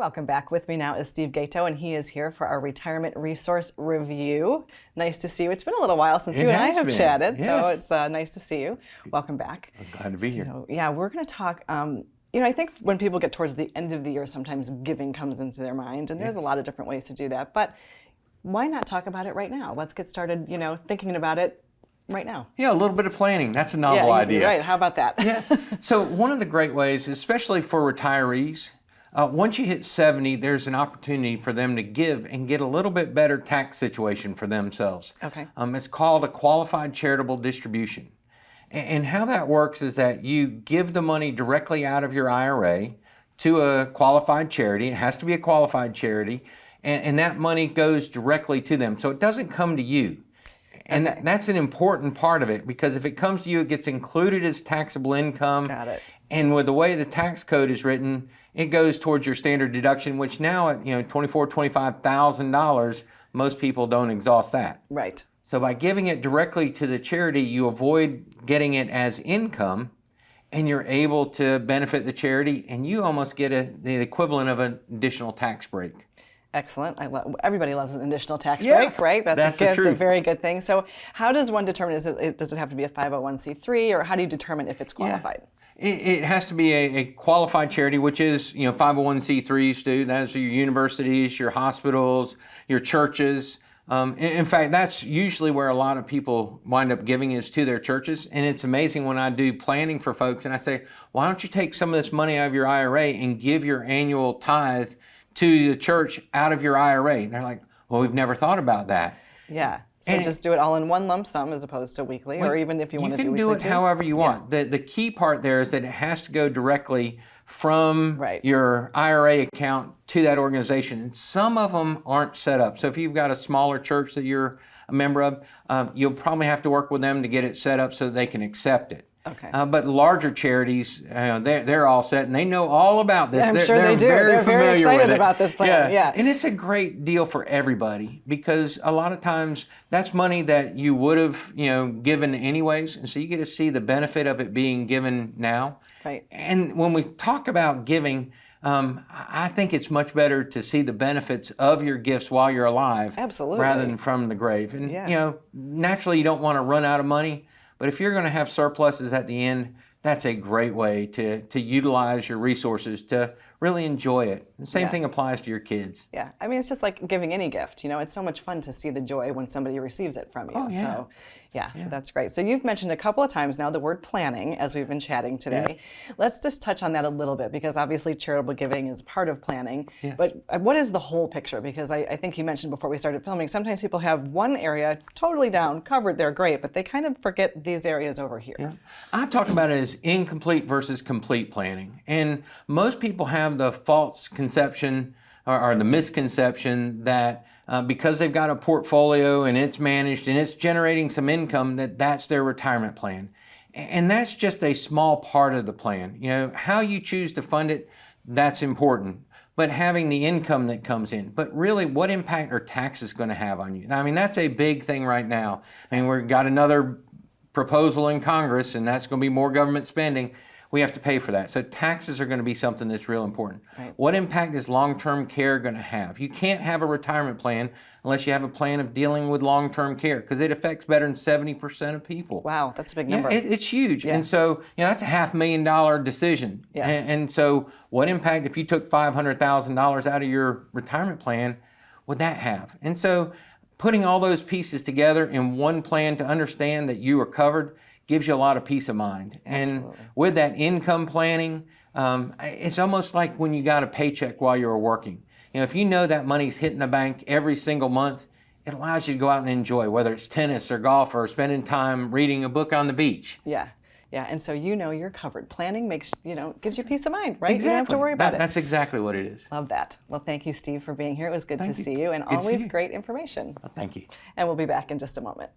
Welcome back. With me now is Steve Gaito, and he is here for our Retirement Resource Review. Nice to see you. It's been a little while since you and I have chatted, so it's nice to see you. Welcome back. I'm glad to be here. Yeah, we're going to talk, I think when people get towards the end of the year, sometimes giving comes into their mind, and there's a lot of different ways to do that, but why not talk about it right now? Let's get started, thinking about it right now. Yeah, a little bit of planning. That's a novel idea. Right, how about that? Yes. So one of the great ways, especially for retirees, once you hit 70, there's an opportunity for them to give and get a little bit better tax situation for themselves. Okay. It's called a qualified charitable distribution. And how that works is that you give the money directly out of your IRA to a qualified charity. It has to be a qualified charity. And that money goes directly to them. So it doesn't come to you. And that's an important part of it, because if it comes to you, it gets included as taxable income. Got it. And with the way the tax code is written, it goes towards your standard deduction, which now at $24,000, $25,000, most people don't exhaust that. Right. So by giving it directly to the charity, you avoid getting it as income, and you're able to benefit the charity, and you almost get the equivalent of an additional tax break. Excellent. Everybody loves an additional tax break, right? That's a very good thing. So how does one determine, does it have to be a 501c3, or how do you determine if it's qualified? Yeah. It has to be a qualified charity, which is 501c3s, do. Those are your universities, your hospitals, your churches. In fact, that's usually where a lot of people wind up giving, is to their churches. And it's amazing when I do planning for folks and I say, why don't you take some of this money out of your IRA and give your annual tithe to the church out of your IRA? And they're like, well, we've never thought about that. Yeah. So just do it all in one lump sum as opposed to weekly, or even if you want to do weekly. You can do it however you want. The key part there is that it has to go directly from your IRA account to that organization. Some of them aren't set up. So if you've got a smaller church that you're a member of, you'll probably have to work with them to get it set up so they can accept it. Okay. But larger charities, they're all set, and they know all about this. I'm sure they do. They're very excited about this plan. Yeah. And it's a great deal for everybody, because a lot of times that's money that you would have, given anyways, and so you get to see the benefit of it being given now. Right. And when we talk about giving, I think it's much better to see the benefits of your gifts while you're alive, absolutely, rather than from the grave. And naturally, you don't want to run out of money. But if you're going to have surpluses at the end, that's a great way to utilize your resources to really enjoy it. The same thing applies to your kids. Yeah, I mean, it's just like giving any gift. It's so much fun to see the joy when somebody receives it from you. Oh, yeah. So, so that's great. So you've mentioned a couple of times now the word planning as we've been chatting today. Yes. Let's just touch on that a little bit, because obviously charitable giving is part of planning. Yes. But what is the whole picture? Because I think you mentioned before we started filming, sometimes people have one area totally down, covered, they're great, but they kind of forget these areas over here. Yeah. I talk about it as incomplete versus complete planning. And most people have the false conception or the misconception that because they've got a portfolio and it's managed and it's generating some income, that's their retirement plan. And that's just a small part of the plan. How you choose to fund it, that's important. But having the income that comes in. But really, what impact are taxes going to have on you? I mean, that's a big thing right now. I mean, we've got another proposal in Congress, and that's going to be more government spending. We have to pay for that. So taxes are going to be something that's real important. Right. What impact is long-term care going to have? You can't have a retirement plan unless you have a plan of dealing with long-term care, because it affects better than 70% of people. Wow, that's a big number. Yeah, it's huge. Yeah. And so, that's a $500,000 decision. Yes. And so what impact, if you took $500,000 out of your retirement plan, would that have? And so putting all those pieces together in one plan to understand that you are covered gives you a lot of peace of mind. Absolutely. And with that income planning, it's almost like when you got a paycheck while you were working. If you know that money's hitting the bank every single month, it allows you to go out and enjoy, whether it's tennis or golf or spending time reading a book on the beach. Yeah. Yeah, and so you're covered. Planning makes, gives you peace of mind, right? Exactly. You don't have to worry about it. That's exactly what it is. Love that. Well, thank you, Steve, for being here. It was good to see you, and Good to see always you. great information. Well, thank you. And we'll be back in just a moment.